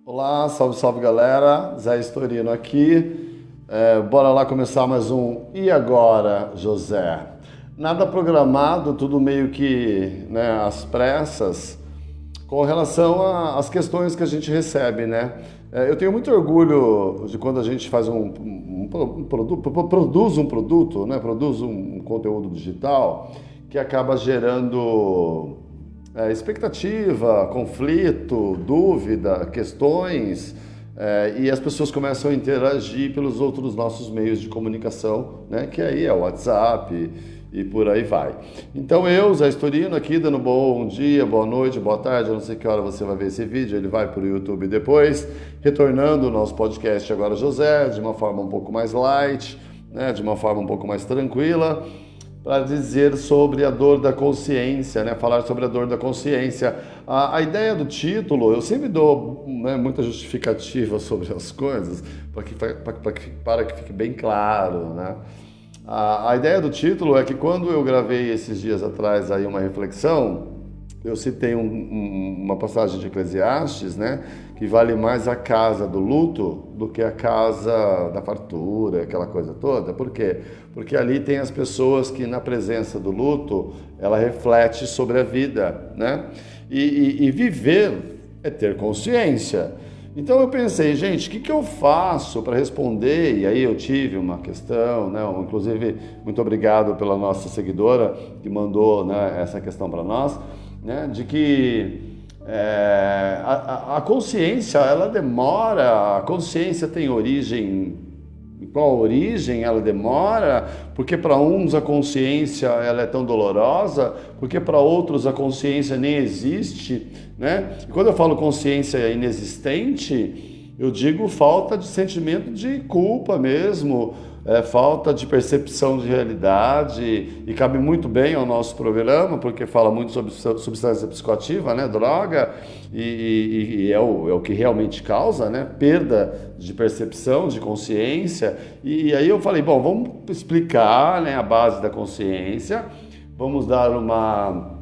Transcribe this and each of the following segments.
Olá, salve, salve galera, Zé Storino aqui. Bora lá começar mais um E Agora, José? Nada programado, tudo meio que às pressas, com relação às questões que a gente recebe, né? Eu tenho muito orgulho de quando a gente faz produz um produto, né? Produz um conteúdo digital que acaba gerando expectativa, conflito, dúvida, questões, e as pessoas começam a interagir pelos outros nossos meios de comunicação, né? Que aí é o WhatsApp e por aí vai. Então eu, Zé Storino, aqui dando bom dia, boa noite, boa tarde, eu não sei que hora você vai ver esse vídeo, ele vai para o YouTube depois, retornando o nosso podcast Agora José, de uma forma um pouco mais light, né? De uma forma um pouco mais tranquila, para dizer sobre a dor da consciência, né? Falar sobre a dor da consciência. A ideia do título, eu sempre dou muita justificativa sobre as coisas, para que fique bem claro, né? A ideia do título é que quando eu gravei esses dias atrás aí uma reflexão, eu citei uma passagem de Eclesiastes, né? Que vale mais a casa do luto do que a casa da fartura, aquela coisa toda. Por quê? Porque ali tem as pessoas que na presença do luto, ela reflete sobre a vida, né? E viver é ter consciência. Então eu pensei, gente, o que eu faço para responder? E aí eu tive uma questão, né? Inclusive, muito obrigado pela nossa seguidora que mandou, né, essa questão para nós, né? De que a consciência, ela demora, a consciência tem origem. Qual origem ela demora? Porque para uns a consciência ela é tão dolorosa, porque para outros a consciência nem existe, né? E quando eu falo consciência inexistente, eu digo falta de sentimento de culpa mesmo, falta de percepção de realidade, e cabe muito bem ao nosso programa, porque fala muito sobre substância psicoativa, né, droga, e é o que realmente causa, né, perda de percepção, de consciência. E aí eu falei, bom, vamos explicar, né, a base da consciência, vamos dar uma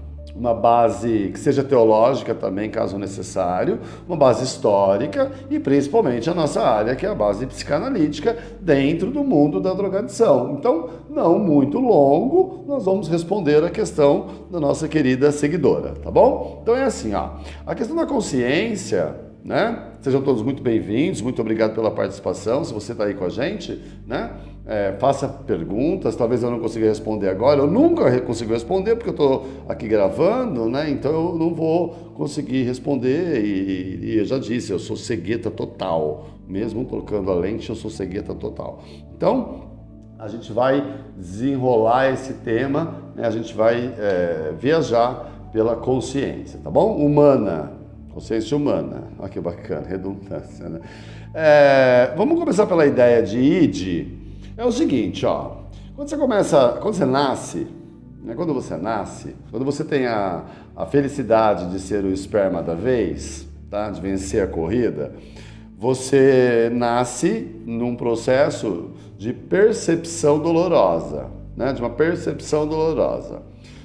base que seja teológica também, caso necessário, uma base histórica e principalmente a nossa área, que é a base psicanalítica dentro do mundo da drogadição. Então, não muito longo, nós vamos responder a questão da nossa querida seguidora, tá bom? Então é assim, ó, a questão da consciência, né? Sejam todos muito bem-vindos, muito obrigado pela participação, se você está aí com a gente, né? Faça perguntas, talvez eu não consiga responder agora, eu nunca consigo responder porque eu estou aqui gravando, né? Então eu não vou conseguir responder e eu já disse, eu sou cegueta total, mesmo tocando a lente eu sou cegueta total. Então a gente vai desenrolar esse tema, né? A gente vai viajar pela consciência, tá bom? Humana, consciência humana, olha que bacana, redundância, né? Vamos começar pela ideia de id. É o seguinte, ó, quando você nasce, né, quando você tem a felicidade de ser o esperma da vez, tá, de vencer a corrida, você nasce num processo de percepção dolorosa, né, de uma percepção dolorosa,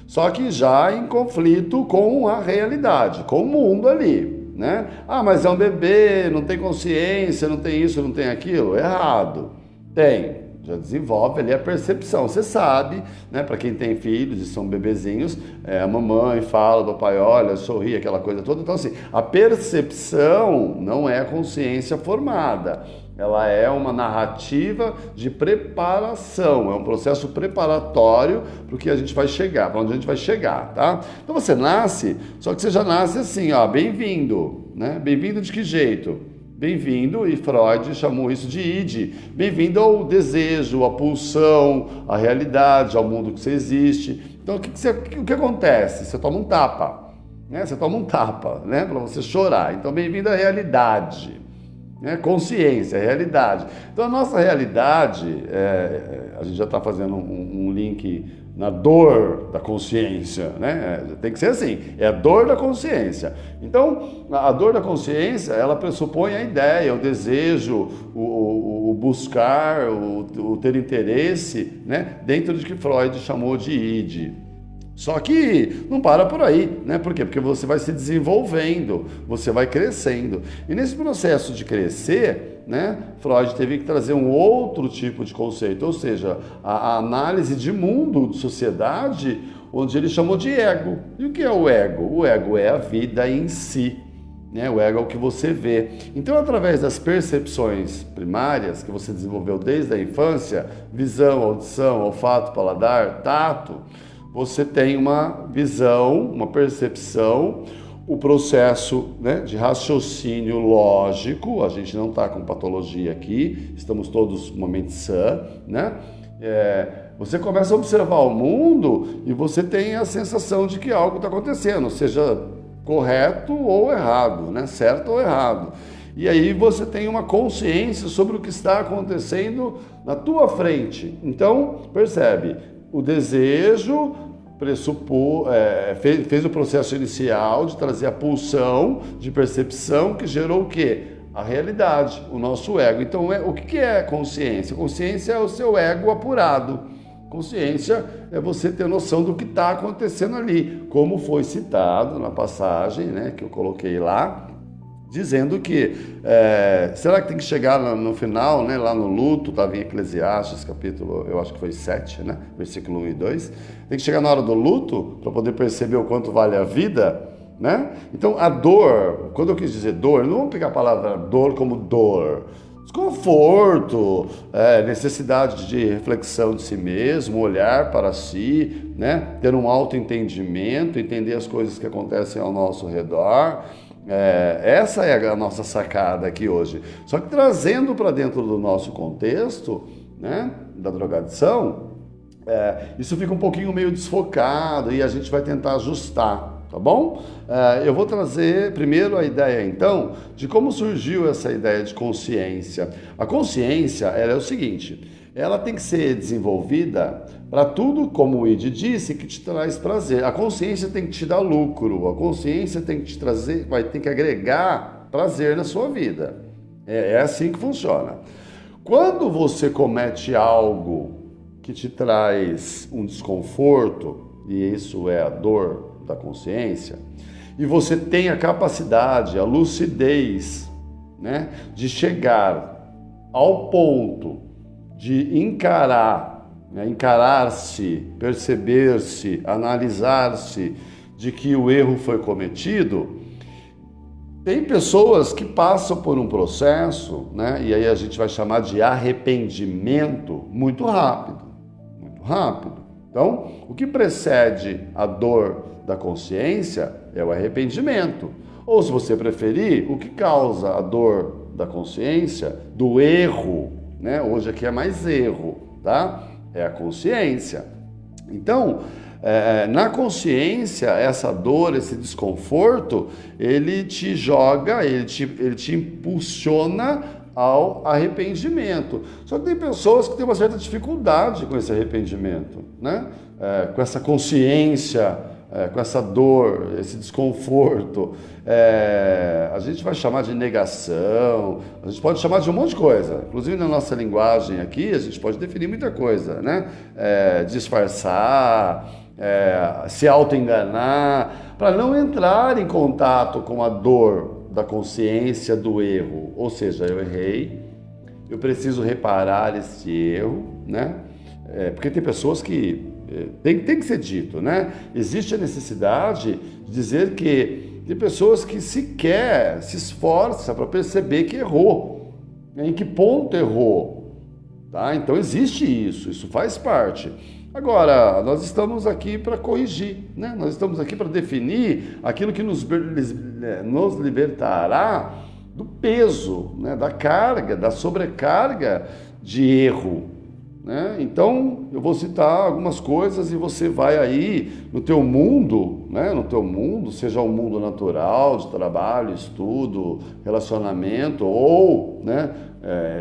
só que já em conflito com a realidade, com o mundo ali, né? Ah, mas é um bebê, não tem consciência, não tem isso, não tem aquilo, errado, tem. Já desenvolve ali a percepção. Você sabe, né, para quem tem filhos e são bebezinhos, a mamãe fala, papai olha, sorri, aquela coisa toda. Então, assim, a percepção não é a consciência formada. Ela é uma narrativa de preparação, é um processo preparatório para o que a gente vai chegar, para onde a gente vai chegar, tá? Então você nasce, só que você já nasce assim, ó, bem-vindo, né? Bem-vindo de que jeito? Bem-vindo, e Freud chamou isso de id, bem-vindo ao desejo, à pulsão, à realidade, ao mundo que você existe. Então, o que acontece? Você toma um tapa, né? Você toma um tapa, né? Para você chorar. Então, bem-vindo à realidade, né? Consciência, realidade. Então, a nossa realidade, a gente já está fazendo um link na dor da consciência, né? Tem que ser assim, é a dor da consciência. Então, a dor da consciência, ela pressupõe a ideia, o desejo, o buscar, o ter interesse, né? Dentro de que Freud chamou de id. Só que não para por aí, né? Por quê? Porque você vai se desenvolvendo, você vai crescendo. E nesse processo de crescer, né, Freud teve que trazer um outro tipo de conceito, ou seja, a análise de mundo, de sociedade, onde ele chamou de ego. E o que é o ego? O ego é a vida em si. Né? O ego é o que você vê. Então, através das percepções primárias que você desenvolveu desde a infância, visão, audição, olfato, paladar, tato, você tem uma visão, uma percepção, o processo, né, de raciocínio lógico. A gente não está com patologia aqui, estamos todos numa mente sã, né? Você começa a observar o mundo e você tem a sensação de que algo está acontecendo, seja correto ou errado, né? Certo ou errado. E aí você tem uma consciência sobre o que está acontecendo na tua frente. Então, percebe, o desejo fez o processo inicial de trazer a pulsão de percepção que gerou o quê? A realidade, o nosso ego. Então, o que é consciência? Consciência é o seu ego apurado. Consciência é você ter noção do que está acontecendo ali, como foi citado na passagem, né, que eu coloquei lá, dizendo que, será que tem que chegar no final, né, lá no luto, estava em Eclesiastes, capítulo, eu acho que foi 7, né, versículo 1 e 2, tem que chegar na hora do luto para poder perceber o quanto vale a vida, né? Então, a dor, quando eu quis dizer dor, não vamos pegar a palavra dor como dor, desconforto, necessidade de reflexão de si mesmo, olhar para si, né? Ter um autoentendimento, entender as coisas que acontecem ao nosso redor. Essa é a nossa sacada aqui hoje. Só que trazendo para dentro do nosso contexto, né, da drogadição, isso fica um pouquinho meio desfocado e a gente vai tentar ajustar. Tá bom? Eu vou trazer primeiro a ideia, então, de como surgiu essa ideia de consciência. A consciência, ela é o seguinte, ela tem que ser desenvolvida para tudo, como o Ide disse, que te traz prazer. A consciência tem que te dar lucro, a consciência tem que te trazer, tem que agregar prazer na sua vida. É assim que funciona. Quando você comete algo que te traz um desconforto, e isso é a dor da consciência, e você tem a capacidade, a lucidez, né, de chegar ao ponto de encarar-se, perceber-se, analisar-se de que o erro foi cometido. Tem pessoas que passam por um processo, né, e aí a gente vai chamar de arrependimento muito rápido, muito rápido. Então, o que precede a dor da consciência é o arrependimento. Ou, se você preferir, o que causa a dor da consciência, do erro, né? Hoje aqui é mais erro, tá? É a consciência. Então, na consciência, essa dor, esse desconforto, ele te joga, ele te impulsiona ao arrependimento. Só que tem pessoas que têm uma certa dificuldade com esse arrependimento, né? Com essa consciência, com essa dor, esse desconforto. A gente vai chamar de negação, a gente pode chamar de um monte de coisa. Inclusive na nossa linguagem aqui, a gente pode definir muita coisa, né? Disfarçar, se auto-enganar, para não entrar em contato com a dor da consciência do erro. Ou seja, eu errei, eu preciso reparar esse erro, né? Porque tem pessoas que tem que ser dito, né? Existe a necessidade de dizer que tem pessoas que sequer se esforçam para perceber que errou, né? Em que ponto errou, tá? Então existe isso faz parte. Agora, nós estamos aqui para corrigir, né? Nós estamos aqui para definir aquilo que nos libertará do peso, né? Da carga, da sobrecarga de erro, né? Então, eu vou citar algumas coisas e você vai aí no teu mundo, né? No teu mundo, seja um mundo natural, de trabalho, estudo, relacionamento, ou, né,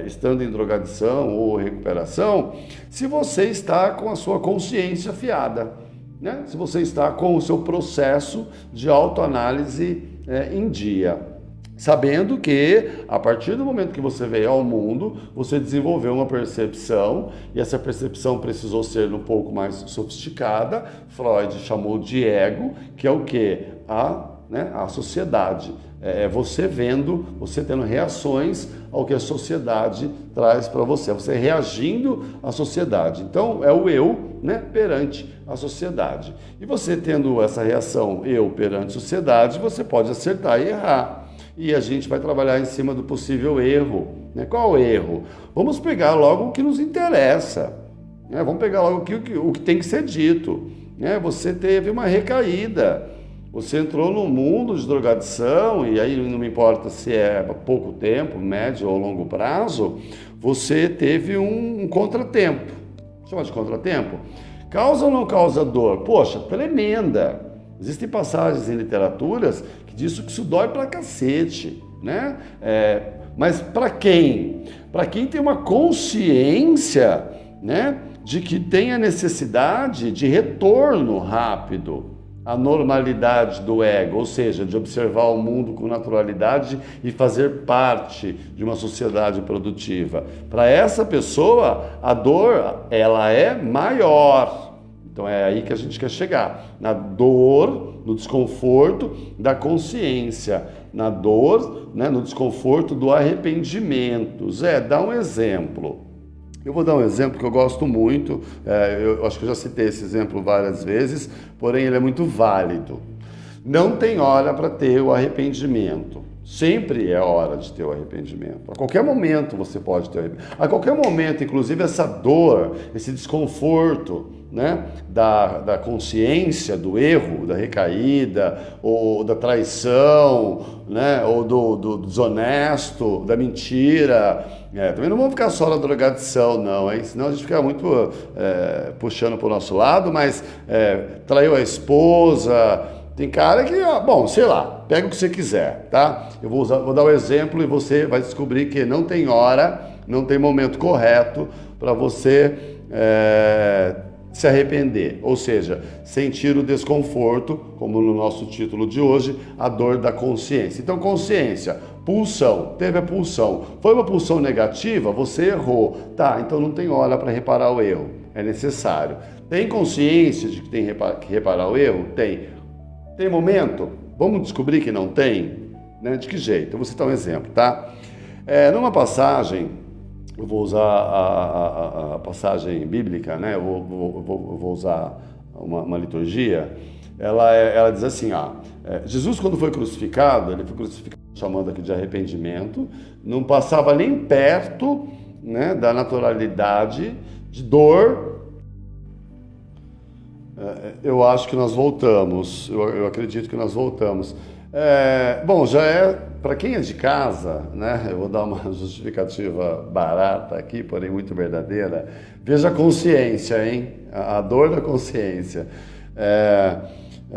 estando em drogadição ou recuperação, se você está com a sua consciência afiada, né? Se você está com o seu processo de autoanálise em dia. Sabendo que, a partir do momento que você veio ao mundo, você desenvolveu uma percepção, e essa percepção precisou ser um pouco mais sofisticada. Freud chamou de ego, que é o quê? A sociedade. É você vendo, você tendo reações ao que a sociedade traz para você, você reagindo à sociedade. Então, é o eu, né, perante a sociedade. E você tendo essa reação, eu perante a sociedade, você pode acertar e errar. E a gente vai trabalhar em cima do possível erro. Né? Qual erro? Vamos pegar logo o que nos interessa. Né? Vamos pegar logo o que tem que ser dito. Né? Você teve uma recaída. Você entrou no mundo de drogadição, e aí não me importa se é pouco tempo, médio ou longo prazo, você teve um contratempo. Chama de contratempo? Causa ou não causa dor? Poxa, tremenda. Existem passagens em literaturas que dizem que isso dói pra cacete, né? Mas para quem? Para quem tem uma consciência, né, de que tem a necessidade de retorno rápido à normalidade do ego, ou seja, de observar o mundo com naturalidade e fazer parte de uma sociedade produtiva. Para essa pessoa, a dor, ela é maior. Então é aí que a gente quer chegar, na dor, no desconforto da consciência, na dor, né, no desconforto do arrependimento. Zé, dá um exemplo. Eu vou dar um exemplo que eu gosto muito, eu acho que eu já citei esse exemplo várias vezes, porém ele é muito válido. Não tem hora para ter o arrependimento. Sempre é hora de ter o arrependimento. A qualquer momento você pode ter o arrependimento. A qualquer momento, inclusive, essa dor, esse desconforto, né, da consciência, do erro, da recaída, ou da traição, né, ou do desonesto, da mentira. Também não vamos ficar só na drogadição, não, hein? Senão a gente fica muito puxando para o nosso lado, mas traiu a esposa. Tem cara que, bom, sei lá, pega o que você quiser, tá? Eu vou dar um exemplo e você vai descobrir que não tem hora, não tem momento correto para você se arrepender. Ou seja, sentir o desconforto, como no nosso título de hoje, a dor da consciência. Então, consciência, pulsão, teve a pulsão. Foi uma pulsão negativa, você errou. Tá, então não tem hora para reparar o erro. É necessário. Tem consciência de que tem que reparar o erro? Tem. Tem momento? Vamos descobrir que não tem? Né? De que jeito? Eu vou citar um exemplo, tá? Numa passagem, eu vou usar a passagem bíblica, né? Eu vou usar uma liturgia. Ela diz assim, Jesus, quando foi crucificado, ele foi crucificado chamando aqui de arrependimento, não passava nem perto, né, da naturalidade de dor. Eu acho que nós voltamos, eu acredito que nós voltamos. Bom, já para quem é de casa, né? Eu vou dar uma justificativa barata aqui, porém muito verdadeira. Veja a consciência, hein? A dor da consciência.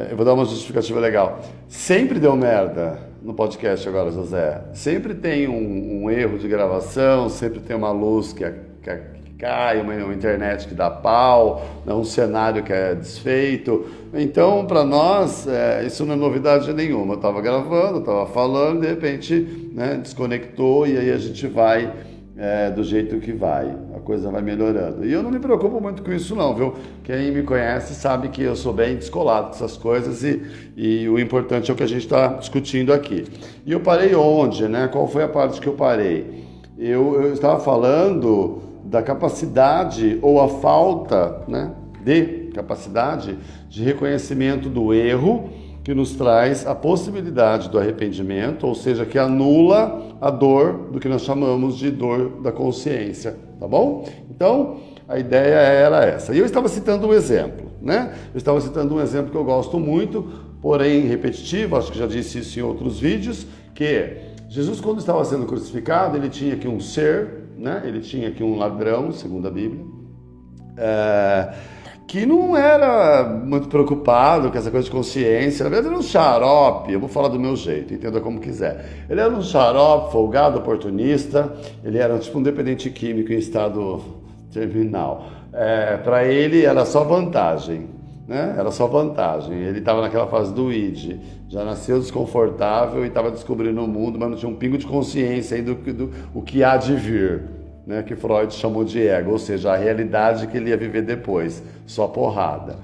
Eu vou dar uma justificativa legal. Sempre deu merda no podcast agora, José. Sempre tem um erro de gravação, sempre tem uma luz que cai, uma internet que dá pau, um cenário que é desfeito. Então, para nós, isso não é novidade nenhuma. Eu estava gravando, estava falando, de repente, né, desconectou e aí a gente vai do jeito que vai. A coisa vai melhorando. E eu não me preocupo muito com isso não, viu? Quem me conhece sabe que eu sou bem descolado com essas coisas e o importante é o que a gente está discutindo aqui. E eu parei onde, né? Qual foi a parte que eu parei? Eu estava falando da capacidade ou a falta, né, de capacidade de reconhecimento do erro que nos traz a possibilidade do arrependimento, ou seja, que anula a dor do que nós chamamos de dor da consciência, tá bom? Então, a ideia era essa. E eu estava citando um exemplo, né? Eu estava citando um exemplo que eu gosto muito, porém repetitivo, acho que já disse isso em outros vídeos, que Jesus, quando estava sendo crucificado, ele tinha aqui um ser, né? Ele tinha aqui um ladrão, segundo a Bíblia, que não era muito preocupado com essa coisa de consciência. Na verdade, ele era um xarope, eu vou falar do meu jeito, entenda como quiser. Ele era um xarope, folgado, oportunista, ele era tipo um dependente químico em estado terminal. Para ele era só vantagem. né? Era só vantagem. Ele estava naquela fase do id, já nasceu desconfortável e estava descobrindo o mundo, mas não tinha um pingo de consciência ainda do o que há de vir, né? Que Freud chamou de ego, ou seja, a realidade que ele ia viver depois, só porrada,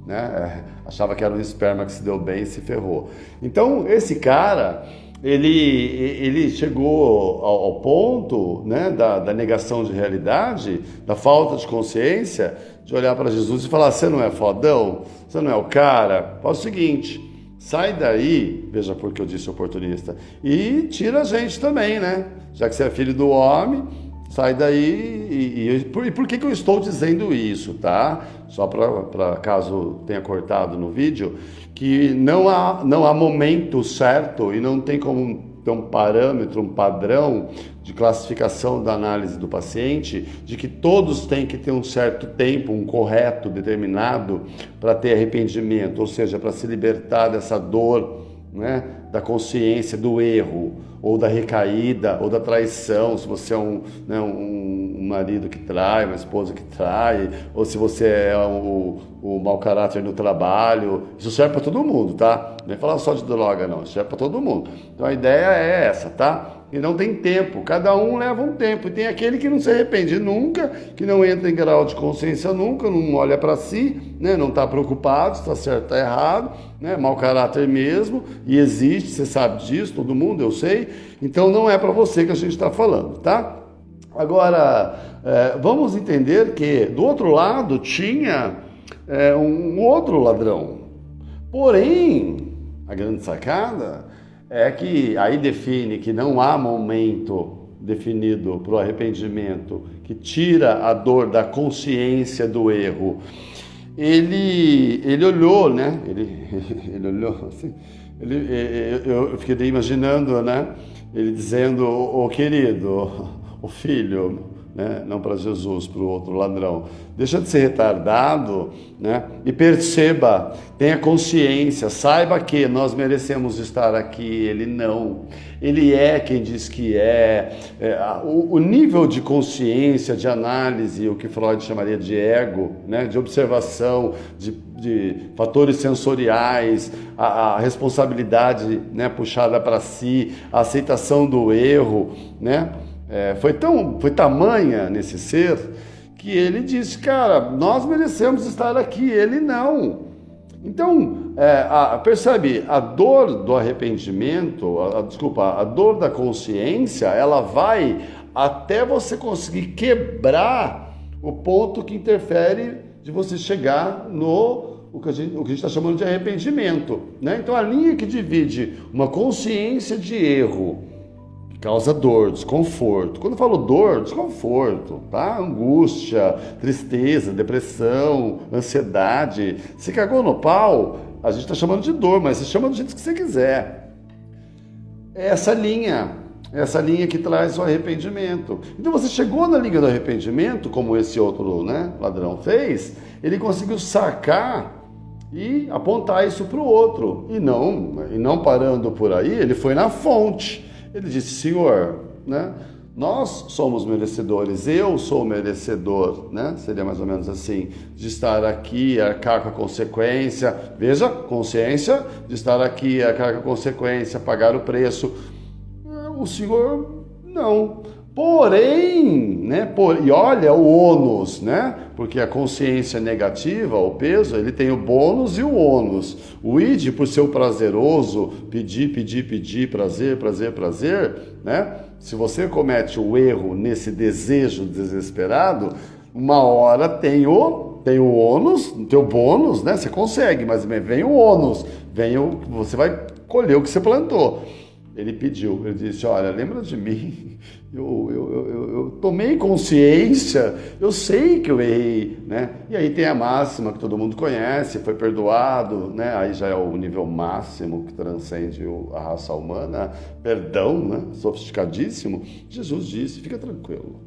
né? Achava que era um esperma que se deu bem e se ferrou. Então, esse cara, ele chegou ao ponto, né, da negação de realidade, da falta de consciência, de olhar para Jesus e falar: você não é fodão? Você não é o cara? Faz o seguinte, sai daí, veja por que eu disse oportunista, e tira a gente também, né? Já que você é filho do homem, sai daí. E por que eu estou dizendo isso, tá? Só para caso tenha cortado no vídeo, que não há momento certo e não tem como ter um parâmetro, um padrão de classificação da análise do paciente, de que todos têm que ter um certo tempo, um correto, determinado, para ter arrependimento, ou seja, para se libertar dessa dor, né, da consciência do erro, ou da recaída, ou da traição, se você é um marido que trai, uma esposa que trai, ou se você é o mau caráter no trabalho. Isso serve para todo mundo, tá? Não é falar só de droga, não. Isso serve para todo mundo. Então a ideia é essa, tá? E não tem tempo. Cada um leva um tempo. E tem aquele que não se arrepende nunca, que não entra em grau de consciência nunca, não olha para si, né? Não está preocupado se está certo ou está errado, né? Mau caráter mesmo. E existe, você sabe disso, todo mundo, eu sei. Então não é para você que a gente está falando, tá? Agora, vamos entender que do outro lado tinha um outro ladrão. Porém, a grande sacada é que aí define que não há momento definido para o arrependimento que tira a dor da consciência do erro. Ele olhou, né? Ele olhou assim. Eu fiquei imaginando, né? Ele dizendo: ô querido, o filho, né? Não para Jesus, para o outro ladrão, deixa de ser retardado, né? E perceba, tenha consciência, saiba que nós merecemos estar aqui, ele não. Ele é quem diz que o nível de consciência, de análise, o que Freud chamaria de ego, né? De observação, de fatores sensoriais, a responsabilidade, né, puxada para si, a aceitação do erro, né? Foi tamanha nesse ser que ele disse: cara, nós merecemos estar aqui, ele não. Então, percebe, a dor do arrependimento, a dor da consciência, ela vai até você conseguir quebrar o ponto que interfere de você chegar o que a gente está chamando de arrependimento, né? Então, a linha que divide uma consciência de erro, que causa dor, desconforto. Quando eu falo dor, desconforto, tá? Angústia, tristeza, depressão, ansiedade. Se cagou no pau, a gente está chamando de dor, mas você chama do jeito que você quiser. É essa linha que traz o arrependimento. Então você chegou na linha do arrependimento, como esse outro, né, ladrão fez, ele conseguiu sacar e apontar isso para o outro. E não parando por aí, ele foi na fonte. Ele disse: Senhor, né, nós somos merecedores, eu sou merecedor, né, seria mais ou menos assim, de estar aqui, arcar com a consequência. Veja, consciência, de estar aqui, arcar com a consequência, pagar o preço. O Senhor não. Porém, né, e olha o ônus, né? Porque a consciência negativa, o peso, ele tem o bônus e o ônus. O id, por ser o prazeroso, pedir, prazer, né? Se você comete o erro nesse desejo desesperado, uma hora tem o ônus, tem o bônus, né? Você consegue, mas vem o ônus, você vai colher o que você plantou. Ele pediu, ele disse: olha, lembra de mim, eu tomei consciência, eu sei que eu errei, né? E aí tem a máxima que todo mundo conhece: foi perdoado, né? Aí já é o nível máximo que transcende a raça humana, perdão, né? Sofisticadíssimo. Jesus disse: fica tranquilo,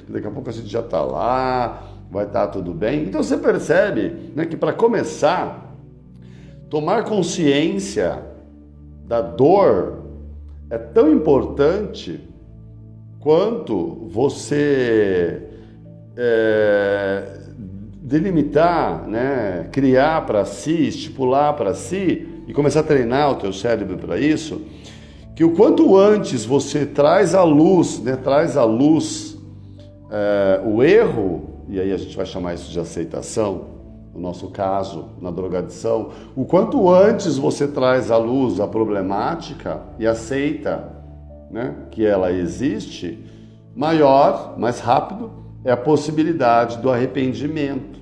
daqui a pouco a gente já está lá, vai estar tudo bem. Então você percebe, né, que para começar, tomar consciência da dor é tão importante quanto você delimitar, né, criar para si, estipular para si e começar a treinar o teu cérebro para isso, que o quanto antes você traz à luz, né, o erro, e aí a gente vai chamar isso de aceitação, no nosso caso, na drogadição, o quanto antes você traz à luz a problemática e aceita, né, que ela existe, maior, mais rápido, é a possibilidade do arrependimento.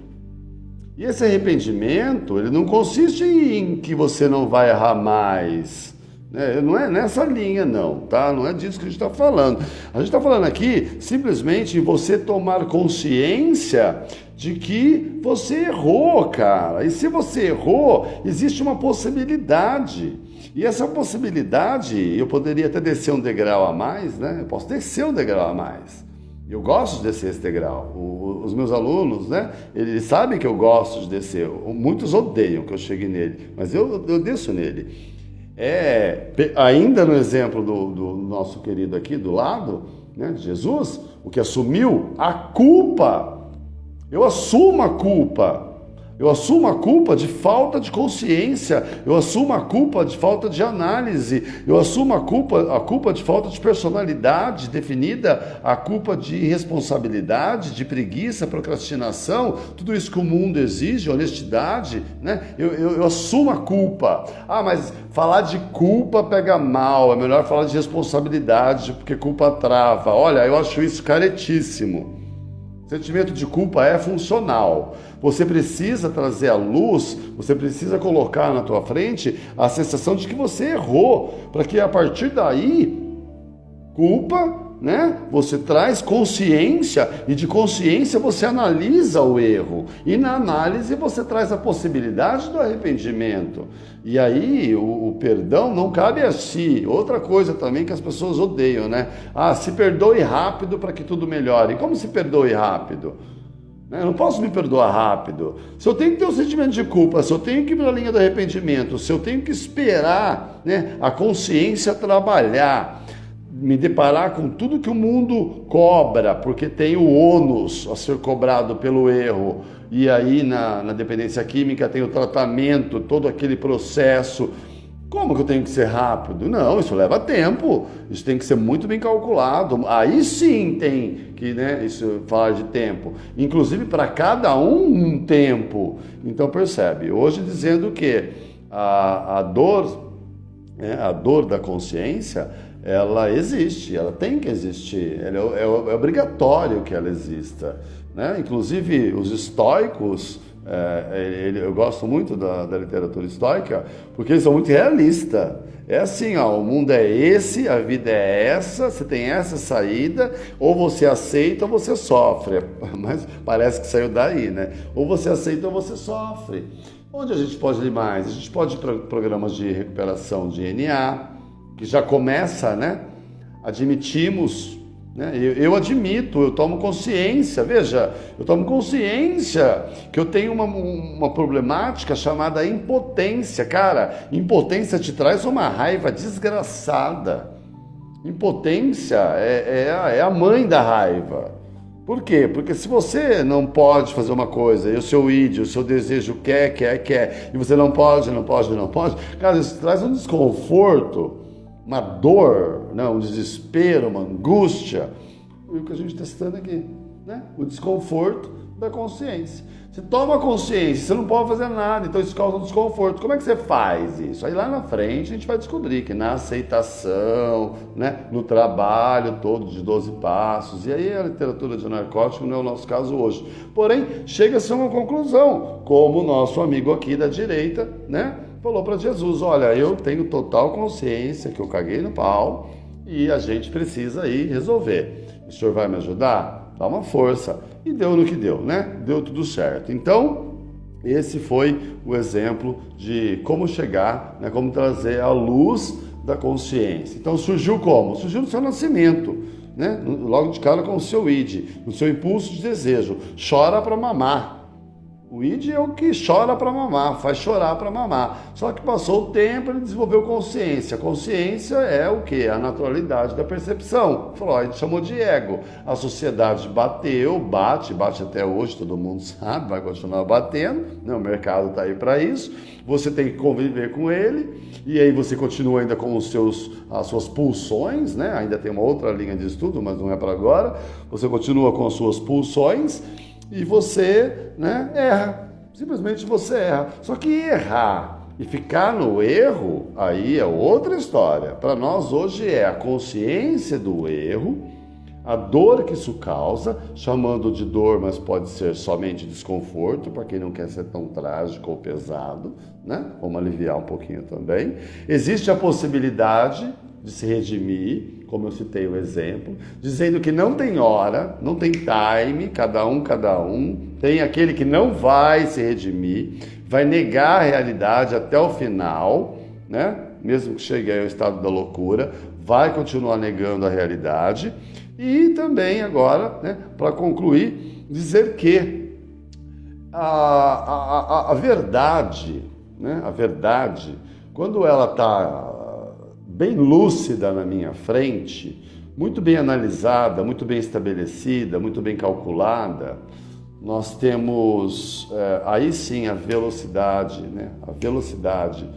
E esse arrependimento, ele não consiste em que você não vai errar mais, né? Não é nessa linha não, tá? Não é disso que a gente está falando. A gente está falando aqui simplesmente em você tomar consciência de que você errou, cara. E se você errou, existe uma possibilidade. E essa possibilidade, eu poderia até descer um degrau a mais, né? Eu posso descer um degrau a mais. Eu gosto de descer esse degrau. Os meus alunos, né? Eles sabem que eu gosto de descer. Muitos odeiam que eu chegue nele, mas eu desço nele. Ainda no exemplo do nosso querido aqui do lado, né, de Jesus, o que assumiu a culpa. Eu assumo a culpa. Eu assumo a culpa de falta de consciência, eu assumo a culpa de falta de análise, eu assumo a culpa de falta de personalidade definida, a culpa de irresponsabilidade, de preguiça, procrastinação, tudo isso que o mundo exige, honestidade, né? Eu assumo a culpa. Ah, mas falar de culpa pega mal, é melhor falar de responsabilidade, porque culpa trava. Olha, eu acho isso caretíssimo. Sentimento de culpa é funcional. Você precisa trazer à luz, você precisa colocar na tua frente a sensação de que você errou, para que a partir daí, culpa, né? Você traz consciência e de consciência você analisa o erro e na análise você traz a possibilidade do arrependimento. E aí o perdão não cabe a si. Outra coisa também que as pessoas odeiam, né? Ah, se perdoe rápido para que tudo melhore. E como se perdoe rápido? Eu não posso me perdoar rápido. Se eu tenho que ter um sentimento de culpa, se eu tenho que ir para a linha do arrependimento, se eu tenho que esperar, né, a consciência trabalhar, me deparar com tudo que o mundo cobra, porque tem o ônus a ser cobrado pelo erro, e aí na dependência química tem o tratamento, todo aquele processo. Como que eu tenho que ser rápido? Não, isso leva tempo, isso tem que ser muito bem calculado. Aí sim tem que, né, isso falar de tempo. Inclusive para cada um tempo. Então percebe, hoje dizendo que a dor, né, a dor da consciência, ela existe, ela tem que existir, é obrigatório que ela exista, né? Inclusive os estoicos, eu gosto muito da literatura estoica, porque eles são muito realistas. É assim, ó, o mundo é esse, a vida é essa, você tem essa saída, ou você aceita ou você sofre, mas parece que saiu daí, né? Ou você aceita ou você sofre. Onde a gente pode ir mais? A gente pode ir para programas de recuperação de NA, que já começa, né? Admitimos, né? Eu admito, eu tomo consciência, veja, eu tomo consciência que eu tenho uma problemática chamada impotência. Cara, impotência te traz uma raiva desgraçada. Impotência é a mãe da raiva. Por quê? Porque se você não pode fazer uma coisa, e o seu id, o seu desejo quer, e você não pode, cara, isso traz um desconforto, uma dor, né? Um desespero, uma angústia. E o que a gente está citando aqui, né? O desconforto da consciência. Você toma consciência, você não pode fazer nada, então isso causa um desconforto. Como é que você faz isso? Aí lá na frente a gente vai descobrir que na aceitação, né, no trabalho todo de 12 passos, e aí a literatura de narcótico não é o nosso caso hoje. Porém, chega-se a uma conclusão, como o nosso amigo aqui da direita, né, falou para Jesus: olha, eu tenho total consciência que eu caguei no pau e a gente precisa aí resolver. O senhor vai me ajudar? Dá uma força. E deu no que deu, né? Deu tudo certo. Então, esse foi o exemplo de como chegar, né, como trazer a luz da consciência. Então, surgiu como? Surgiu no seu nascimento, né? Logo de cara com o seu id, no seu impulso de desejo. Chora para mamar. O id é o que chora para mamar, faz chorar para mamar. Só que passou o tempo, ele desenvolveu consciência. Consciência é o quê? A naturalidade da percepção. Freud chamou de ego. A sociedade bate até hoje, todo mundo sabe, vai continuar batendo, né? O mercado está aí para isso. Você tem que conviver com ele, e aí você continua ainda com as suas pulsões, né? Ainda tem uma outra linha de estudo, mas não é para agora. Você continua com as suas pulsões, e você, né, erra, simplesmente você erra. Só que errar e ficar no erro, aí é outra história. Para nós hoje é a consciência do erro, a dor que isso causa, chamando de dor, mas pode ser somente desconforto, para quem não quer ser tão trágico ou pesado, né? Vamos aliviar um pouquinho também. Existe a possibilidade de se redimir, como eu citei o exemplo, dizendo que não tem hora, não tem time, cada um, tem aquele que não vai se redimir, vai negar a realidade até o final, né? Mesmo que chegue ao estado da loucura, vai continuar negando a realidade. E também agora, né, para concluir, dizer que a verdade, né, a verdade, quando ela está bem lúcida na minha frente, muito bem analisada, muito bem estabelecida, muito bem calculada, nós temos aí sim a velocidade, né? A velocidade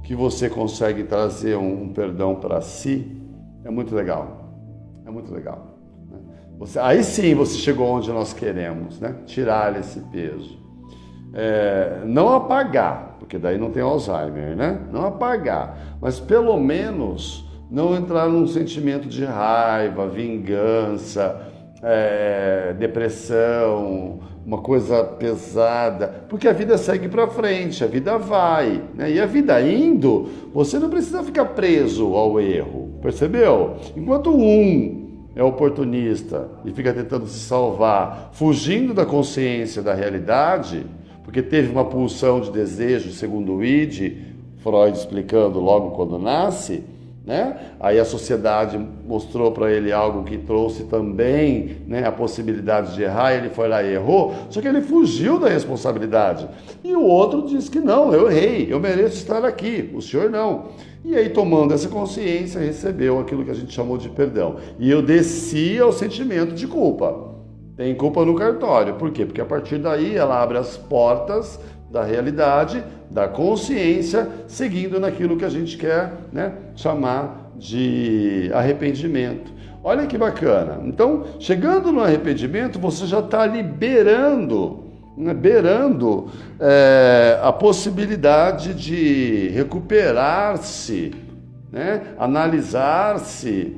que você consegue trazer um perdão para si é muito legal, é muito legal. Né? Aí sim você chegou onde nós queremos, né? Tirar esse peso. Não apagar, porque daí não tem Alzheimer, né? Não apagar, mas pelo menos não entrar num sentimento de raiva, vingança, depressão, uma coisa pesada, porque a vida segue para frente, a vida vai, né? E a vida indo, você não precisa ficar preso ao erro, percebeu? Enquanto um é oportunista e fica tentando se salvar, fugindo da consciência da realidade, porque teve uma pulsão de desejo, segundo o id, Freud explicando logo quando nasce, né? Aí a sociedade mostrou para ele algo que trouxe também, né, a possibilidade de errar, ele foi lá e errou, só que ele fugiu da responsabilidade. E o outro disse que não, eu errei, eu mereço estar aqui, o senhor não. E aí, tomando essa consciência, recebeu aquilo que a gente chamou de perdão. E eu desci ao sentimento de culpa. Tem culpa no cartório. Por quê? Porque a partir daí ela abre as portas da realidade, da consciência, seguindo naquilo que a gente quer, né, chamar de arrependimento. Olha que bacana. Então, chegando no arrependimento, você já está liberando, né, a possibilidade de recuperar-se, né, analisar-se,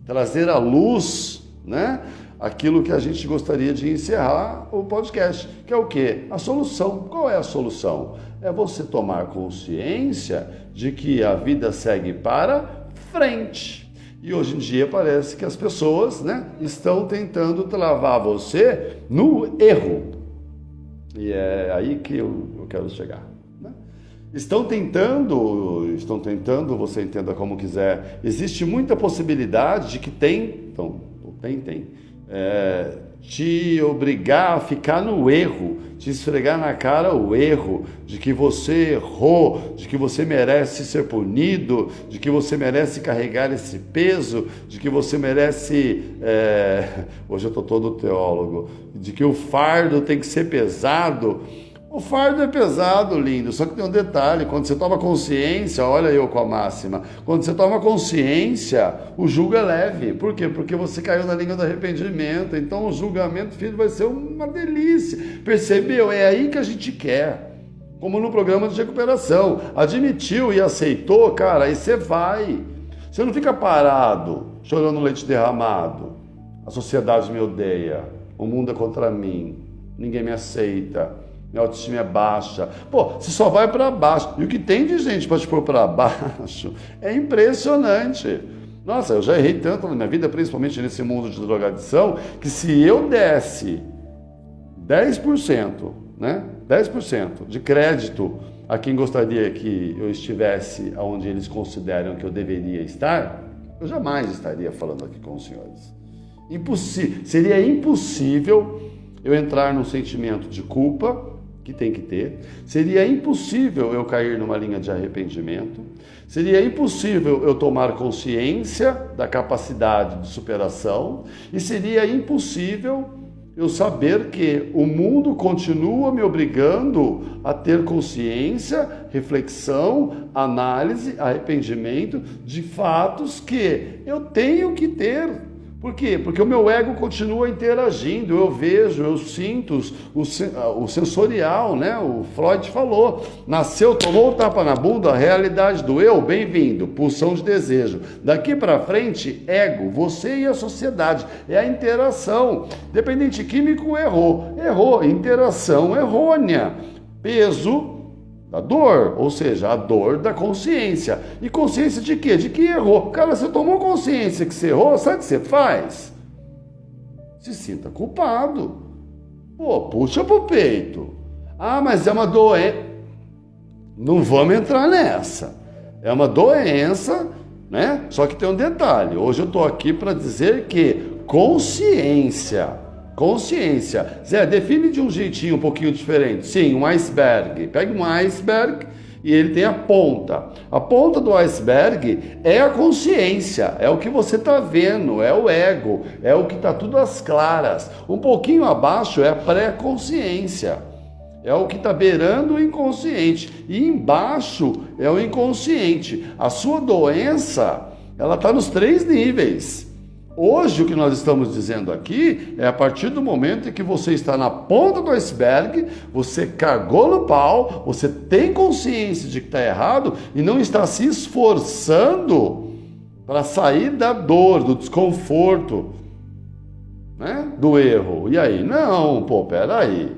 trazer à luz, né, aquilo que a gente gostaria de encerrar o podcast, que é o quê? A solução. Qual é a solução? É você tomar consciência de que a vida segue para frente. E hoje em dia parece que as pessoas, né, estão tentando travar você no erro. E é aí que eu quero chegar. Né? Estão tentando, você entenda como quiser. Existe muita possibilidade de que te obrigar a ficar no erro, te esfregar na cara o erro, de que você errou, de que você merece ser punido, de que você merece carregar esse peso, de que você merece, hoje eu estou todo teólogo, de que o fardo tem que ser pesado. O fardo é pesado, lindo, só que tem um detalhe, quando você toma consciência, olha eu com a máxima, quando você toma consciência, o julgo é leve. Por quê? Porque você caiu na linha do arrependimento, então o julgamento, filho, vai ser uma delícia. Percebeu? É aí que a gente quer. Como no programa de recuperação. Admitiu e aceitou, cara, aí você vai. Você não fica parado, chorando leite derramado. A sociedade me odeia, o mundo é contra mim, ninguém me aceita. Minha autoestima é baixa. Pô, você só vai para baixo. E o que tem de gente para te pôr para baixo é impressionante. Nossa, eu já errei tanto na minha vida, principalmente nesse mundo de drogadição, que se eu desse 10%, né? 10% de crédito a quem gostaria que eu estivesse onde eles consideram que eu deveria estar, eu jamais estaria falando aqui com os senhores. Seria impossível eu entrar num sentimento de culpa, que tem que ter, seria impossível eu cair numa linha de arrependimento, seria impossível eu tomar consciência da capacidade de superação e seria impossível eu saber que o mundo continua me obrigando a ter consciência, reflexão, análise, arrependimento de fatos que eu tenho que ter. Por quê? Porque o meu ego continua interagindo, eu vejo, eu sinto o sensorial, né? O Freud falou, nasceu, tomou o tapa na bunda, a realidade do eu, bem-vindo, pulsão de desejo. Daqui para frente, ego, você e a sociedade, é a interação. Dependente químico errou, interação errônea, peso da dor, ou seja, a dor da consciência. E consciência de quê? De que errou. Cara, você tomou consciência que você errou, sabe o que você faz? Se sinta culpado. Pô, puxa pro peito. Ah, mas é uma doença. Não vamos entrar nessa. É uma doença, né? Só que tem um detalhe. Hoje eu tô aqui para dizer que consciência. Zé, define de um jeitinho um pouquinho diferente. Sim, um iceberg. Pega um iceberg e ele tem a ponta. A ponta do iceberg é a consciência, é o que você está vendo, é o ego, é o que está tudo às claras. Um pouquinho abaixo é a pré-consciência, é o que está beirando o inconsciente. E embaixo é o inconsciente. A sua doença, ela está nos 3 níveis. Hoje o que nós estamos dizendo aqui é a partir do momento em que você está na ponta do iceberg, você cagou no pau, você tem consciência de que está errado e não está se esforçando para sair da dor, do desconforto, né? Do erro. E aí? Não, peraí.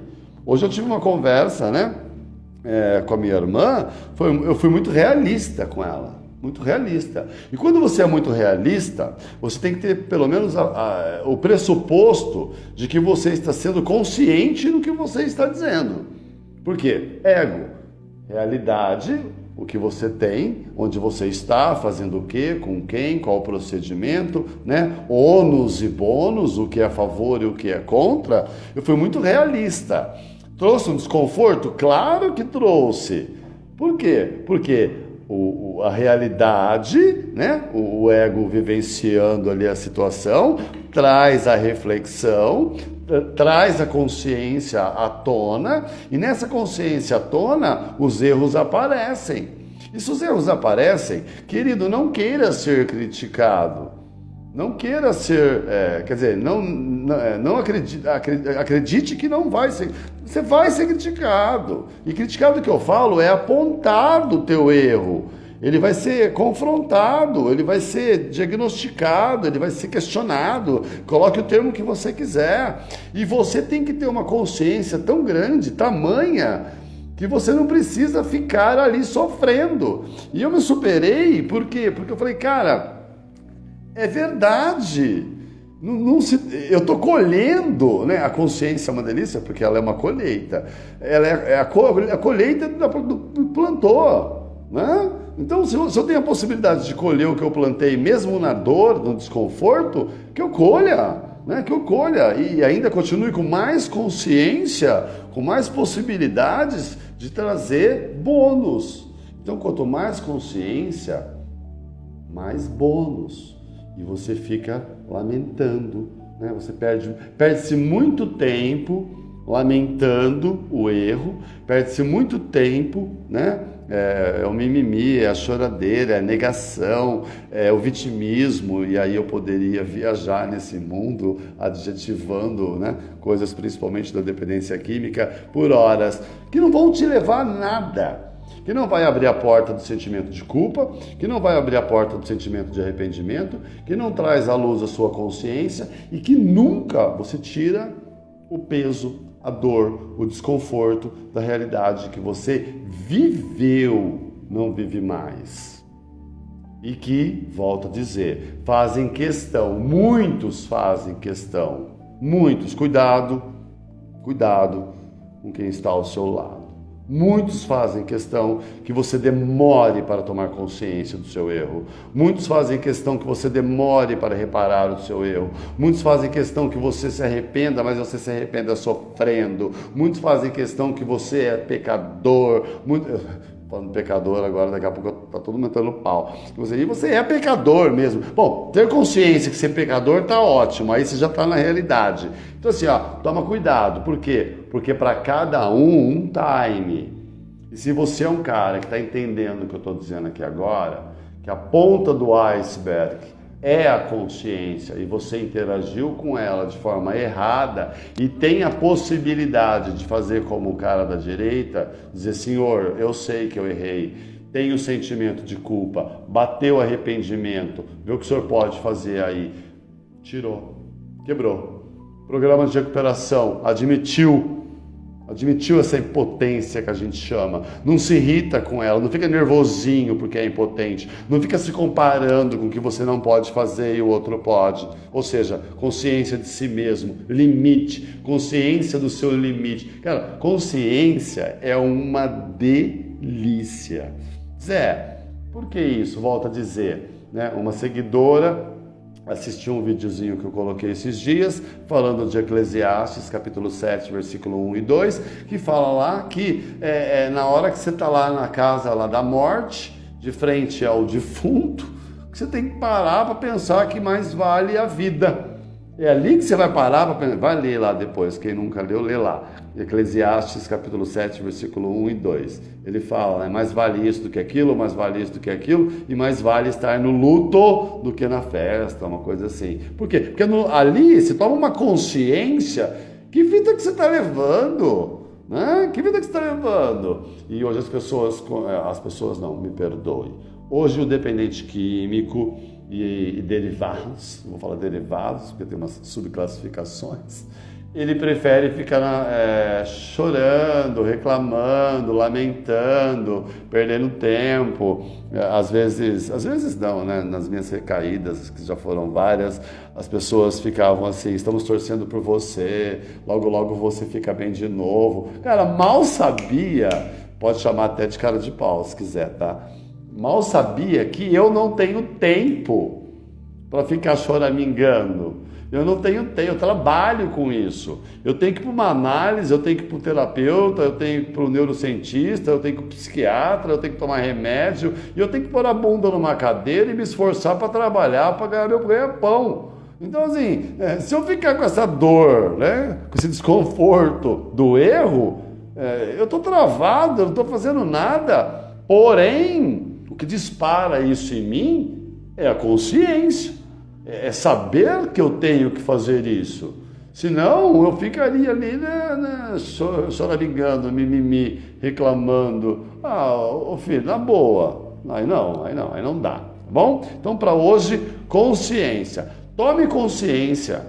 Hoje eu tive uma conversa, né? Com a minha irmã, eu fui muito realista com ela. Muito realista. E quando você é muito realista, você tem que ter pelo menos o pressuposto de que você está sendo consciente do que você está dizendo. Por quê? Ego, realidade, o que você tem, onde você está, fazendo o quê, com quem, qual o procedimento, né? Ônus e bônus, o que é a favor e o que é contra. Eu fui muito realista. Trouxe um desconforto? Claro que trouxe. Por quê? Porque a realidade, né? O ego vivenciando ali a situação, traz a reflexão, traz a consciência à tona, e nessa consciência à tona, os erros aparecem. E se os erros aparecem, querido, não queira ser criticado. Não queira ser, não acredite que não vai ser. Você vai ser criticado. E criticado que eu falo é apontado o teu erro. Ele vai ser confrontado, ele vai ser diagnosticado, ele vai ser questionado. Coloque o termo que você quiser. E você tem que ter uma consciência tão grande, tamanha, que você não precisa ficar ali sofrendo. E eu me superei, por quê? Porque eu falei, cara, é verdade. Eu estou colhendo, né? A consciência é uma delícia, porque ela é uma colheita. Ela é a colheita do plantou, né? Então, se eu tenho a possibilidade de colher o que eu plantei, mesmo na dor, no desconforto, que eu colha, né? Que eu colha e ainda continue com mais consciência, com mais possibilidades de trazer bônus. Então, quanto mais consciência, mais bônus. E você fica lamentando, né? Você perde-se muito tempo lamentando o erro, perde-se muito tempo, né? É o mimimi, é a choradeira, é a negação, é o vitimismo, e aí eu poderia viajar nesse mundo adjetivando, né, coisas principalmente da dependência química por horas, que não vão te levar a nada. Que não vai abrir a porta do sentimento de culpa, que não vai abrir a porta do sentimento de arrependimento, que não traz à luz a sua consciência e que nunca você tira o peso, a dor, o desconforto da realidade que você viveu, não vive mais. E que, volto a dizer, fazem questão, muitos fazem questão, muitos, cuidado com quem está ao seu lado. Muitos fazem questão que você demore para tomar consciência do seu erro. Muitos fazem questão que você demore para reparar o seu erro. Muitos fazem questão que você se arrependa, mas você se arrependa sofrendo. Muitos fazem questão que você é pecador. Falando pecador agora, daqui a pouco tá todo mundo metendo pau. E você é pecador mesmo. Bom, ter consciência que ser pecador tá ótimo, aí você já tá na realidade. Então assim, toma cuidado. Por quê? Porque para cada um time. E se você é um cara que está entendendo o que eu estou dizendo aqui agora, que a ponta do iceberg é a consciência e você interagiu com ela de forma errada e tem a possibilidade de fazer como o cara da direita, dizer, Senhor, eu sei que eu errei, tenho sentimento de culpa, bateu arrependimento, vê o que o senhor pode fazer aí. Tirou, quebrou. Programa de recuperação, admitiu essa impotência que a gente chama, não se irrita com ela, não fica nervosinho porque é impotente, não fica se comparando com o que você não pode fazer e o outro pode, ou seja, consciência de si mesmo, limite, consciência do seu limite. Cara, consciência é uma delícia. Zé, por que isso? Volto a dizer, né? Uma seguidora assistiu um videozinho que eu coloquei esses dias, falando de Eclesiastes, capítulo 7, versículo 1 e 2, que fala lá que na hora que você está lá na casa lá da morte, de frente ao defunto, que você tem que parar para pensar que mais vale a vida. É ali que você vai parar para pensar. Vai ler lá depois, quem nunca leu, lê lá. Eclesiastes, capítulo 7, versículo 1 e 2. Ele fala, mais vale isso do que aquilo, mais vale isso do que aquilo, e mais vale estar no luto do que na festa, uma coisa assim. Por quê? Porque ali se toma uma consciência, que vida que você está levando? Né? Que vida que você está levando? E hoje as pessoas não, me perdoe. Hoje o dependente químico e derivados, vou falar derivados, porque tem umas subclassificações, ele prefere ficar chorando, reclamando, lamentando, perdendo tempo. Às vezes não, né? Nas minhas recaídas, que já foram várias, as pessoas ficavam assim, estamos torcendo por você, logo logo você fica bem de novo. Cara, mal sabia, pode chamar até de cara de pau se quiser, tá? Mal sabia que eu não tenho tempo para ficar choramingando. Eu não tenho tempo, eu trabalho com isso. Eu tenho que ir para uma análise, eu tenho que ir para o terapeuta, eu tenho que ir para o neurocientista, eu tenho que ir para o psiquiatra, eu tenho que tomar remédio, e eu tenho que pôr a bunda numa cadeira e me esforçar para trabalhar, para ganhar meu ganha-pão. Então, assim, se eu ficar com essa dor, né, com esse desconforto do erro, eu estou travado, eu não estou fazendo nada. Porém, o que dispara isso em mim é a consciência, é saber que eu tenho que fazer isso. Senão eu ficaria ali, choramingando, mimimi, reclamando. Ô filho, na boa. Aí não dá, tá bom? Então para hoje, consciência. Tome consciência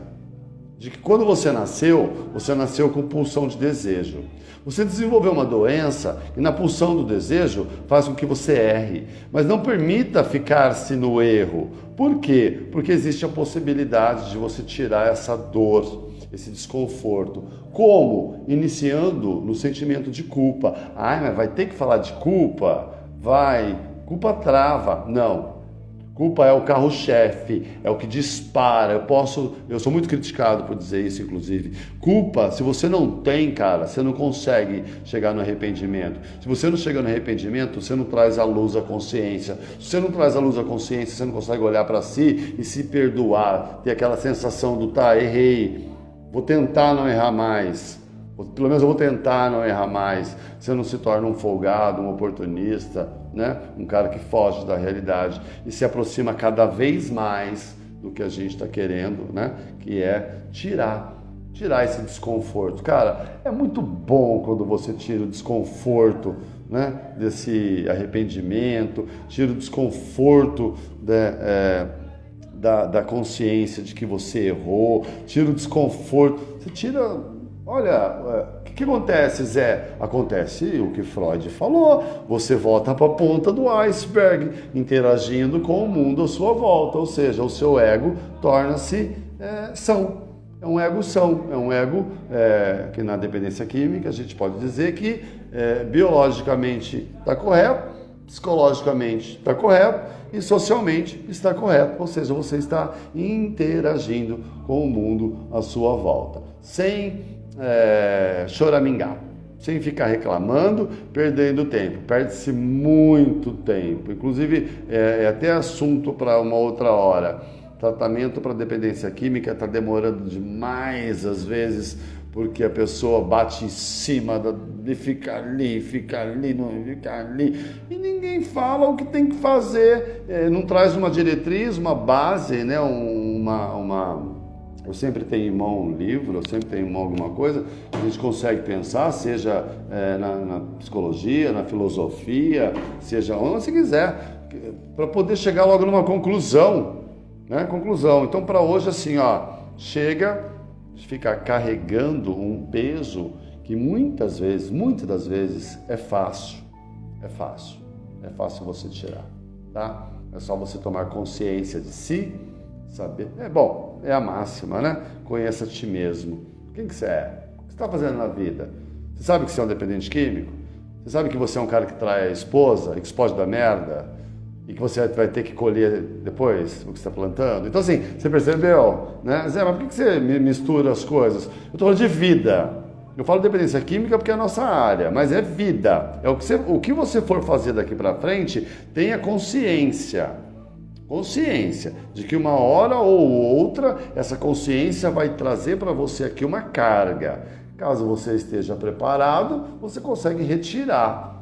de que quando você nasceu com pulsão de desejo. Você desenvolveu uma doença e na pulsão do desejo faz com que você erre. Mas não permita ficar-se no erro. Por quê? Porque existe a possibilidade de você tirar essa dor, esse desconforto. Como? Iniciando no sentimento de culpa. Mas vai ter que falar de culpa? Vai. Culpa trava. Não. Culpa é o carro-chefe, é o que dispara. Eu sou muito criticado por dizer isso, inclusive. Culpa, se você não tem, cara, você não consegue chegar no arrependimento. Se você não chega no arrependimento, você não traz à luz a consciência. Se você não traz à luz a consciência, você não consegue olhar para si e se perdoar. Ter aquela sensação do, errei, vou tentar não errar mais. Pelo menos eu vou tentar não errar mais. Você não se torna um folgado, um oportunista, né? Um cara que foge da realidade e se aproxima cada vez mais do que a gente está querendo, né? Que é tirar esse desconforto. Cara, é muito bom quando você tira o desconforto, né? Desse arrependimento, tira o desconforto da consciência de que você errou, tira o desconforto, você tira... Olha, o que acontece, Zé? Acontece o que Freud falou, você volta para a ponta do iceberg, interagindo com o mundo à sua volta, ou seja, o seu ego torna-se são. é um ego são, é um ego que na dependência química a gente pode dizer que biologicamente está correto, psicologicamente está correto e socialmente está correto, ou seja, você está interagindo com o mundo à sua volta, sem choramingar, sem ficar reclamando, perdendo tempo. Perde-se muito tempo, inclusive é até assunto para uma outra hora. Tratamento para dependência química está demorando demais, às vezes, porque a pessoa bate em cima de ficar ali, e ninguém fala o que tem que fazer, não traz uma diretriz, uma base, né? Eu sempre tenho em mão um livro, eu sempre tenho em mão alguma coisa, a gente consegue pensar, seja na psicologia, na filosofia, seja onde você quiser, para poder chegar logo numa conclusão. Né? Conclusão. Então, para hoje, assim, chega de ficar carregando um peso que muitas das vezes é fácil você tirar, tá? É só você tomar consciência de si, saber. É a máxima, né? Conheça a ti mesmo. Quem que você é? O que você está fazendo na vida? Você sabe que você é um dependente químico? Você sabe que você é um cara que trai a esposa e que pode dar merda? E que você vai ter que colher depois o que você está plantando. Então, assim, você percebeu, né? Zé, mas por que você mistura as coisas? Eu estou falando de vida. Eu falo de dependência química porque é a nossa área, mas é vida. É o que você for fazer daqui para frente, tenha consciência de que uma hora ou outra, essa consciência vai trazer para você aqui uma carga. Caso você esteja preparado, você consegue retirar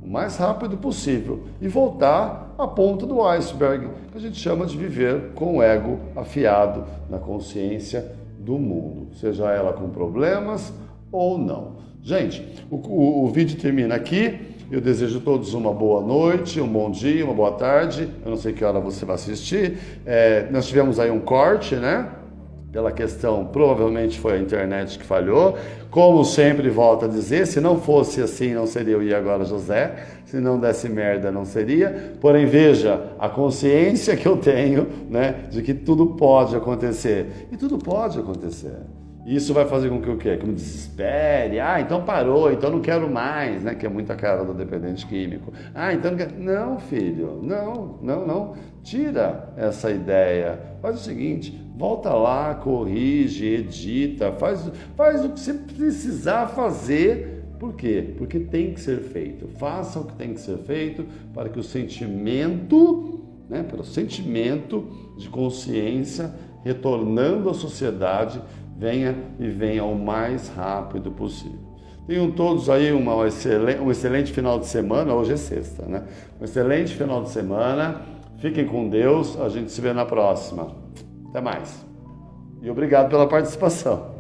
o mais rápido possível e voltar à ponta do iceberg, que a gente chama de viver com o ego afiado na consciência do mundo, seja ela com problemas ou não. Gente, o vídeo termina aqui. Eu desejo a todos uma boa noite, um bom dia, uma boa tarde. Eu não sei que hora você vai assistir. Nós tivemos aí um corte, né? Pela questão, provavelmente foi a internet que falhou. Como sempre, volto a dizer, se não fosse assim, não seria o E Agora José. Se não desse merda, não seria. Porém, veja a consciência que eu tenho, né, de que tudo pode acontecer. E tudo pode acontecer. Isso vai fazer com que o quê? Que eu me desespere. Então parou, então não quero mais, né? Que é muita cara do dependente químico. Então não quero... Não, filho, não. Tira essa ideia. Faz o seguinte, volta lá, corrige, edita, faz o que você precisar fazer. Por quê? Porque tem que ser feito. Faça o que tem que ser feito para que o sentimento, né? Pelo sentimento de consciência, retornando à sociedade, venha o mais rápido possível. Tenham todos aí um excelente final de semana. Hoje é sexta, né? Um excelente final de semana. Fiquem com Deus. A gente se vê na próxima. Até mais. E obrigado pela participação.